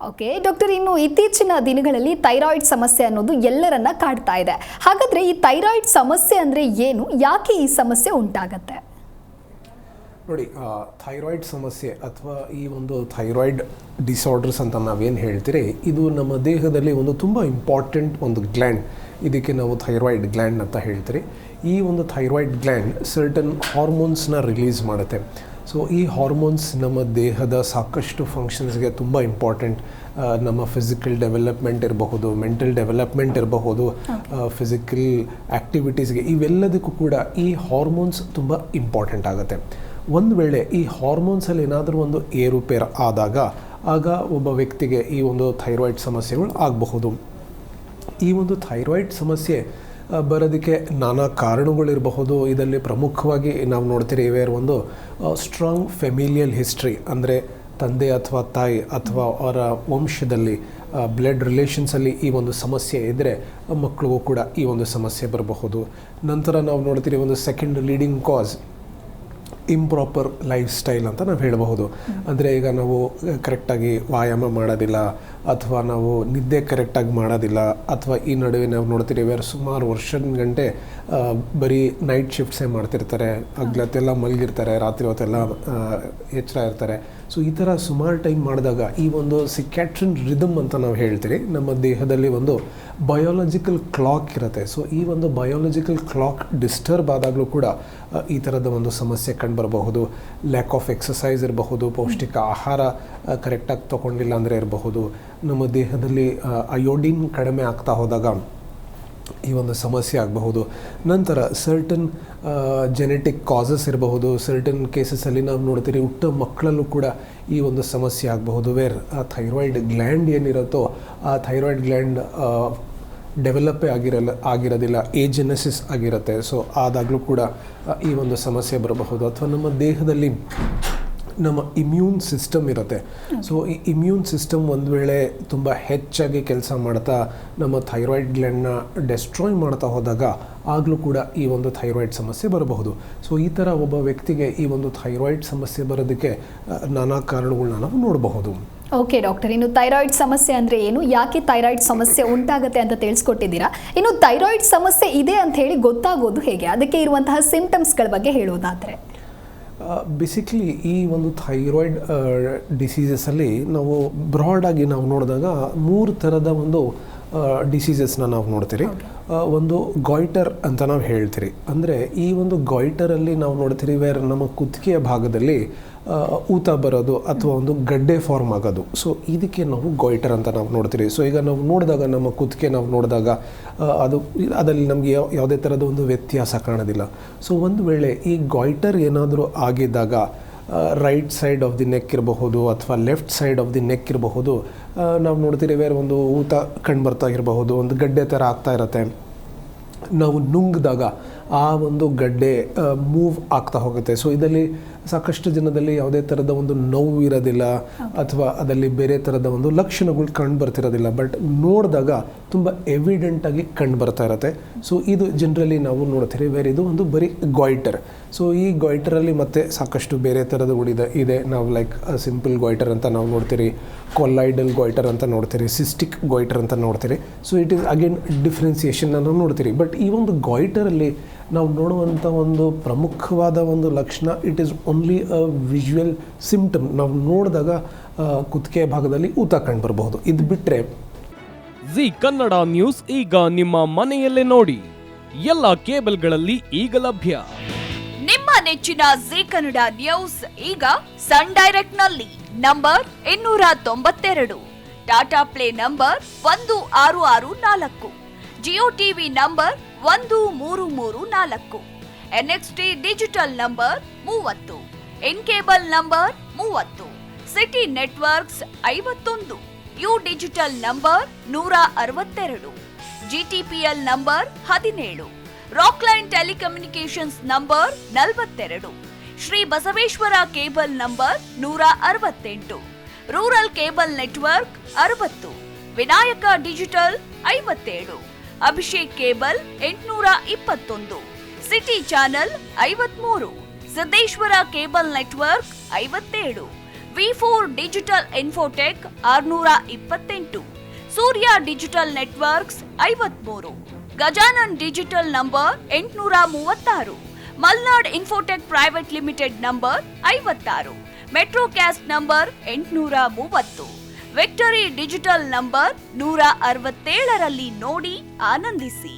Okay doctor, ಇನ್ನು ಇತ್ತೀಚಿನ ದಿನಗಳಲ್ಲಿ ಥೈರಾಯ್ಡ್ ಸಮಸ್ಯೆ ಅನ್ನೋದು ಎಲ್ಲರನ್ನ ಕಾಡ್ತಾ ಇದೆ. ಹಾಗಾದ್ರೆ ಈ ಥೈರಾಯ್ಡ್ ಸಮಸ್ಯೆ ಅಂದ್ರೆ ಏನು, ಯಾಕೆ ಈ ಸಮಸ್ಯೆ ಉಂಟಾಗತ್ತೆ? ನೋಡಿ, ಥೈರಾಯ್ಡ್ ಸಮಸ್ಯೆ ಅಥವಾ ಈ ಒಂದು ಥೈರಾಯ್ಡ್ ಡಿಸಾರ್ಡರ್ಸ್ ಅಂತ ನಾವೇನು ಹೇಳ್ತೀರಿ, ಇದು ನಮ್ಮ ದೇಹದಲ್ಲಿ ಒಂದು ತುಂಬ ಇಂಪಾರ್ಟೆಂಟ್ ಒಂದು ಗ್ಲ್ಯಾಂಡ್. ಇದಕ್ಕೆ ನಾವು ಥೈರಾಯ್ಡ್ ಗ್ಲ್ಯಾಂಡ್ ಅಂತ ಹೇಳ್ತೀರಿ. ಈ ಒಂದು ಥೈರಾಯ್ಡ್ ಗ್ಲ್ಯಾಂಡ್ ಸರ್ಟನ್ ಹಾರ್ಮೋನ್ಸ್ನ ರಿಲೀಸ್ ಮಾಡುತ್ತೆ. ಸೊ ಈ ಹಾರ್ಮೋನ್ಸ್ ನಮ್ಮ ದೇಹದ ಸಾಕಷ್ಟು ಫಂಕ್ಷನ್ಸ್ಗೆ ತುಂಬ ಇಂಪಾರ್ಟೆಂಟ್. ನಮ್ಮ ಫಿಸಿಕಲ್ ಡೆವಲಪ್ಮೆಂಟ್ ಇರಬಹುದು, ಮೆಂಟಲ್ ಡೆವಲಪ್ಮೆಂಟ್ ಇರಬಹುದು, ಫಿಸಿಕಲ್ ಆ್ಯಕ್ಟಿವಿಟೀಸ್ಗೆ, ಇವೆಲ್ಲದಕ್ಕೂ ಕೂಡ ಈ ಹಾರ್ಮೋನ್ಸ್ ತುಂಬ ಇಂಪಾರ್ಟೆಂಟ್ ಆಗುತ್ತೆ. ಒಂದು ವೇಳೆ ಈ ಹಾರ್ಮೋನ್ಸಲ್ಲಿ ಏನಾದರೂ ಒಂದು ಏರುಪೇರು ಆಗ ಒಬ್ಬ ವ್ಯಕ್ತಿಗೆ ಈ ಒಂದು ಥೈರಾಯ್ಡ್ ಸಮಸ್ಯೆಗಳು ಆಗಬಹುದು. ಈ ಒಂದು ಥೈರಾಯ್ಡ್ ಸಮಸ್ಯೆ ಬರೋದಕ್ಕೆ ನಾನಾ ಕಾರಣಗಳಿರಬಹುದು. ಇದರಲ್ಲಿ ಪ್ರಮುಖವಾಗಿ ನಾವು ನೋಡ್ತೀರಿ, ಒಂದು ಸ್ಟ್ರಾಂಗ್ ಫೆಮಿಲಿಯಲ್ ಹಿಸ್ಟ್ರಿ, ಅಂದರೆ ತಂದೆ ಅಥವಾ ತಾಯಿ ಅಥವಾ ಅವರ ವಂಶದಲ್ಲಿ ಬ್ಲಡ್ ರಿಲೇಷನ್ಸಲ್ಲಿ ಈ ಒಂದು ಸಮಸ್ಯೆ ಇದ್ದರೆ ಮಕ್ಕಳಿಗೂ ಕೂಡ ಈ ಒಂದು ಸಮಸ್ಯೆ ಬರಬಹುದು. ನಂತರ ನಾವು ನೋಡ್ತೀರಿ, ಒಂದು ಸೆಕೆಂಡ್ ಲೀಡಿಂಗ್ ಕಾಸ್ ಇಂಪ್ರಾಪರ್ ಲೈಫ್ ಸ್ಟೈಲ್ ಅಂತ ನಾವು ಹೇಳಬಹುದು. ಅಂದರೆ ಈಗ ನಾವು ಕರೆಕ್ಟಾಗಿ ವ್ಯಾಯಾಮ ಮಾಡೋದಿಲ್ಲ, ಅಥವಾ ನಾವು ನಿದ್ದೆ ಕರೆಕ್ಟಾಗಿ ಮಾಡೋದಿಲ್ಲ, ಅಥವಾ ಈ ನಡುವೆ ನಾವು ನೋಡ್ತೀರಿ ಸುಮಾರು ವರ್ಷದ ಗಂಟೆ ಬರೀ ನೈಟ್ ಶಿಫ್ಟ್ಸೇ ಮಾಡ್ತಿರ್ತಾರೆ, ಹಗಲತ್ತೆಲ್ಲ ಮಲಗಿರ್ತಾರೆ, ರಾತ್ರಿ ಹೊತ್ತೆಲ್ಲ ಎಚ್ಚರ ಇರ್ತಾರೆ. ಸೊ ಈ ಥರ ಸುಮಾರು ಟೈಮ್ ಮಾಡಿದಾಗ ಈ ಒಂದು ಸಿಕ್ಯಾಟ್ರಿನ್ ರಿದಮ್ ಅಂತ ನಾವು ಹೇಳ್ತೀರಿ, ನಮ್ಮ ದೇಹದಲ್ಲಿ ಒಂದು ಬಯೋಲಾಜಿಕಲ್ ಕ್ಲಾಕ್ ಇರುತ್ತೆ. ಸೊ ಈ ಒಂದು ಬಯೋಲಾಜಿಕಲ್ ಕ್ಲಾಕ್ ಡಿಸ್ಟರ್ಬ್ ಆದಾಗಲೂ ಕೂಡ ಈ ಥರದ ಒಂದು ಸಮಸ್ಯೆ ಕಂಡುಬರಬಹುದು. ಲ್ಯಾಕ್ ಆಫ್ ಎಕ್ಸಸೈಸ್ ಇರಬಹುದು, ಪೌಷ್ಟಿಕ ಆಹಾರ ಕರೆಕ್ಟಾಗಿ ತೊಗೊಂಡಿಲ್ಲ ಅಂದರೆ ಇರಬಹುದು, ನಮ್ಮ ದೇಹದಲ್ಲಿ ಅಯೋಡಿನ್ ಕಡಿಮೆ ಆಗ್ತಾ ಹೋದಾಗ ಈ ಒಂದು ಸಮಸ್ಯೆ ಆಗಬಹುದು. ನಂತರ ಸರ್ಟನ್ ಜೆನೆಟಿಕ್ ಕಾಸಸ್ ಇರಬಹುದು. ಸರ್ಟನ್ ಕೇಸಸಲ್ಲಿ ನಾವು ನೋಡ್ತೀರಿ, ಹುಟ್ಟ ಮಕ್ಕಳಲ್ಲೂ ಕೂಡ ಈ ಒಂದು ಸಮಸ್ಯೆ ಆಗಬಹುದು. ಆ ಥೈರಾಯ್ಡ್ ಗ್ಲ್ಯಾಂಡ್ ಏನಿರುತ್ತೋ ಆ ಥೈರಾಯ್ಡ್ ಗ್ಲ್ಯಾಂಡ್ ಡೆವಲಪ್ಪೇ ಆಗಿರೋದಿಲ್ಲ, ಏಜೆನೆಸಿಸ್ ಆಗಿರುತ್ತೆ. ಸೊ ಆದಾಗಲೂ ಕೂಡ ಈ ಒಂದು ಸಮಸ್ಯೆ ಬರಬಹುದು. ಅಥವಾ ನಮ್ಮ ದೇಹದಲ್ಲಿ ನಮ್ಮ ಇಮ್ಯೂನ್ ಸಿಸ್ಟಮ್ ಇರುತ್ತೆ. ಸೊ ಈ ಇಮ್ಯೂನ್ ಸಿಸ್ಟಮ್ ಒಂದು ವೇಳೆ ತುಂಬ ಹೆಚ್ಚಾಗಿ ಕೆಲಸ ಮಾಡ್ತಾ ನಮ್ಮ ಥೈರಾಯ್ಡ್ ಗ್ಲ್ಯಾಂಡ್ನ ಡೆಸ್ಟ್ರಾಯ್ ಮಾಡ್ತಾ ಹೋದಾಗ ಆಗಲೂ ಕೂಡ ಈ ಒಂದು ಥೈರಾಯ್ಡ್ ಸಮಸ್ಯೆ ಬರಬಹುದು. ಸೊ ಈ ಥರ ಒಬ್ಬ ವ್ಯಕ್ತಿಗೆ ಈ ಒಂದು ಥೈರಾಯ್ಡ್ ಸಮಸ್ಯೆ ಬರೋದಕ್ಕೆ ನಾನಾ ಕಾರಣಗಳನ್ನ ನಾವು ನೋಡಬಹುದು. ಓಕೆ ಡಾಕ್ಟರ್, ಇನ್ನು ಥೈರಾಯ್ಡ್ ಸಮಸ್ಯೆ ಅಂದರೆ ಏನು, ಯಾಕೆ ಥೈರಾಯ್ಡ್ ಸಮಸ್ಯೆ ಉಂಟಾಗುತ್ತೆ ಅಂತ ತಿಳಿಸ್ಕೊಟ್ಟಿದ್ದೀರಾ. ಇನ್ನು ಥೈರಾಯ್ಡ್ ಸಮಸ್ಯೆ ಇದೆ ಅಂತ ಹೇಳಿ ಗೊತ್ತಾಗೋದು ಹೇಗೆ, ಅದಕ್ಕೆ ಇರುವಂತಹ ಸಿಂಪ್ಟಮ್ಸ್ಗಳ ಬಗ್ಗೆ ಹೇಳೋದಾದರೆ? ಬೇಸಿಕ್ಲಿ ಈ ಒಂದು ಥೈರಾಯ್ಡ್ ಡಿಸೀಸಸಲ್ಲಿ ನಾವು ಬ್ರಾಡಾಗಿ ನಾವು ನೋಡಿದಾಗ 3 ಥರದ ಒಂದು ಡಿಸೀಸಸ್ನ ನಾವು ನೋಡ್ತೀರಿ. ಒಂದು ಗಾಯ್ಟರ್ ಅಂತ ನಾವು ಹೇಳ್ತೀರಿ. ಅಂದರೆ ಈ ಒಂದು ಗಾಯ್ಟರಲ್ಲಿ ನಾವು ನೋಡ್ತೀರಿ ನಮ್ಮ ಕುತ್ತಿಗೆಯ ಭಾಗದಲ್ಲಿ ಊತ ಬರೋದು ಅಥವಾ ಒಂದು ಗಡ್ಡೆ ಫಾರ್ಮ್ ಆಗೋದು. ಸೊ ಇದಕ್ಕೆ ನಾವು ಗಾಯ್ಟರ್ ಅಂತ ನಾವು ನೋಡ್ತೀರಿ. ಸೊ ಈಗ ನಾವು ನೋಡಿದಾಗ ನಮ್ಮ ಕುತ್ತಿಗೆ ನಾವು ನೋಡಿದಾಗ ಅದರಲ್ಲಿ ನಮಗೆ ಯಾವುದೇ ಥರದ ಒಂದು ವ್ಯತ್ಯಾಸ ಕಾಣೋದಿಲ್ಲ. ಸೊ ಒಂದು ವೇಳೆ ಈ ಗಾಯ್ಟರ್ ಏನಾದರೂ ಆಗಿದ್ದಾಗ right side of the neck ಇರಬಹುದು ಅಥವಾ left side of the neck ಇರಬಹುದು, ನಾವು ನೋಡ್ತೀರಿ ಒಂದು ಊತ ಕಂಡುಬರ್ತಾ ಇರಬಹುದು, ಒಂದು ಗಡ್ಡೆ ಥರ ಆಗ್ತಾ ಇರುತ್ತೆ. ನಾವು ನುಂಗಿದಾಗ ಆ ಒಂದು ಗಡ್ಡೆ ಮೂವ್ ಆಗ್ತಾ ಹೋಗುತ್ತೆ. ಸೊ ಇದರಲ್ಲಿ ಸಾಕಷ್ಟು ಜನದಲ್ಲಿ ಯಾವುದೇ ಥರದ ಒಂದು ನೋವು ಇರೋದಿಲ್ಲ ಅಥವಾ ಅದರಲ್ಲಿ ಬೇರೆ ಥರದ ಒಂದು ಲಕ್ಷಣಗಳು ಕಂಡು ಬರ್ತಿರೋದಿಲ್ಲ. ಬಟ್ ನೋಡಿದಾಗ ತುಂಬ ಎವಿಡೆಂಟಾಗಿ ಕಂಡು ಬರ್ತಾ ಇರುತ್ತೆ. ಸೊ ಇದು ಜನರಲಿ ನಾವು ನೋಡ್ತೀರಿ ಇದು ಒಂದು ಬರೀ ಗಾಯ್ಟರ್. ಸೊ ಈ ಗಾಯ್ಟರಲ್ಲಿ ಮತ್ತೆ ಸಾಕಷ್ಟು ಬೇರೆ ಥರದಗಳಿದೆ ಇದೆ. ನಾವು ಲೈಕ್ ಸಿಂಪಲ್ ಗಾಯ್ಟರ್ ಅಂತ ನಾವು ನೋಡ್ತೀರಿ, ಕೊಲ್ಲೈಡಲ್ ಗಾಯ್ಟರ್ ಅಂತ ನೋಡ್ತೀರಿ, ಸಿಸ್ಟಿಕ್ ಗಾಯ್ಟರ್ ಅಂತ ನೋಡ್ತೀರಿ. ಸೊ ಇಟ್ ಈಸ್ ಅಗೇನ್ ಡಿಫ್ರೆನ್ಸಿಯೇಷನ್ನ ನಾವು ನೋಡ್ತೀರಿ. ಬಟ್ ಈ ಒಂದು ಗಾಯ್ಟರಲ್ಲಿ ನಾವು ನೋಡುವಂಥ ಒಂದು ಪ್ರಮುಖವಾದ ಒಂದು ಲಕ್ಷಣ, it is only a visual symptom. ನಾವು ನೋಡಿದಾಗ ಕುತ್ತಿಗೆ ಭಾಗದಲ್ಲಿ ಊತ ಕಂಡು ಬರಬಹುದು. ಇದು ಬಿಟ್ಟರೆ ಜಿ ಕನ್ನಡ ನ್ಯೂಸ್ ಈಗ ನಿಮ್ಮ ಮನೆಯಲ್ಲೇ ನೋಡಿ, ಎಲ್ಲ ಕೇಬಲ್ಗಳಲ್ಲಿ ಈಗ ಲಭ್ಯ. ನಿಮ್ಮ ನೆಚ್ಚಿನ ಜಿ ಕನ್ನಡ ನ್ಯೂಸ್ ಈಗ ಸನ್ ಡೈರೆಕ್ಟ್ ನಲ್ಲಿ number 292, Tata play number 1664, Jio TV number 1334, NXT digital number 30, in cable number 30, city networks 51, U digital number 162, GTPL number 17, Rockline telecommunications number 42, Shri Basaveshwara cable number 168, rural cable network 60, Vinayaka digital 57, Abhishek cable 821, city channel 53, Siddeshwara cable network 57, ವಿ4 digital infotech 628, Surya digital networks 53, Gajanan digital number 836, Malnad infotech private limited number 56, Metrocast number 830, victory digital number 167ರಲ್ಲಿ ನೋಡಿ ಆನಂದಿಸಿ.